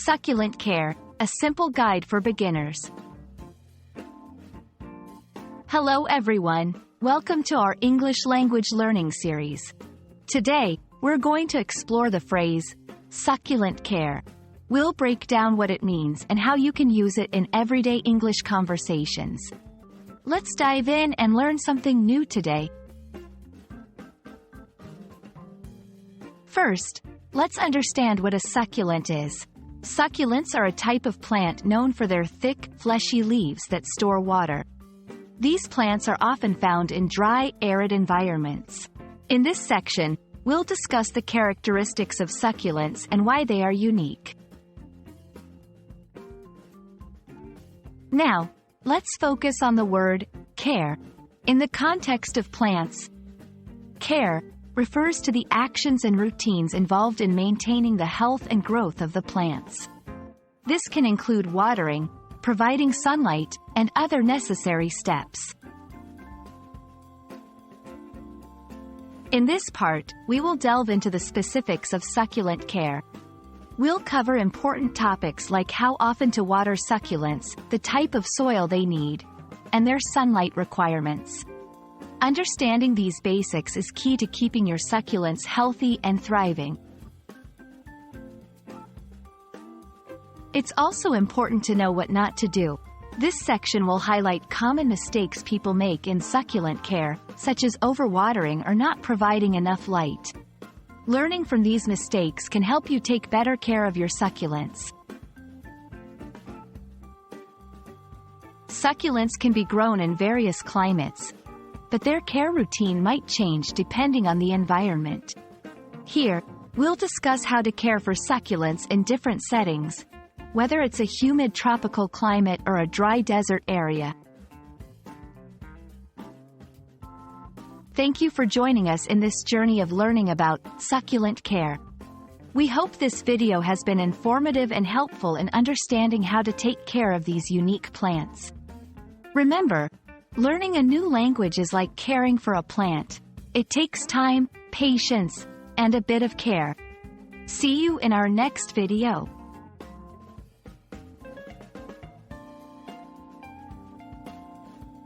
Succulent care, a simple guide for beginners. Hello everyone, welcome to our English language learning series. Today, we're going to explore the phrase, succulent care. We'll break down what it means and how you can use it in everyday English conversations. Let's dive in and learn something new today. First, let's understand what a succulent is. Succulents are a type of plant known for their thick, fleshy leaves that store water. These plants are often found in dry, arid environments. In this section, we'll discuss the characteristics of succulents and why they are unique. Now, let's focus on the word care. In the context of plants, care refers to the actions and routines involved in maintaining the health and growth of the plants. This can include watering, providing sunlight, and other necessary steps. In this part, we will delve into the specifics of succulent care. We'll cover important topics like how often to water succulents, the type of soil they need, and their sunlight requirements. Understanding these basics is key to keeping your succulents healthy and thriving. It's also important to know what not to do. This section will highlight common mistakes people make in succulent care, such as overwatering or not providing enough light. Learning from these mistakes can help you take better care of your succulents. Succulents can be grown in various climates, but their care routine might change depending on the environment. Here, we'll discuss how to care for succulents in different settings, whether it's a humid tropical climate or a dry desert area. Thank you for joining us in this journey of learning about succulent care. We hope this video has been informative and helpful in understanding how to take care of these unique plants. Remember, learning a new language is like caring for a plant. It takes time, patience, and a bit of care. See you in our next video.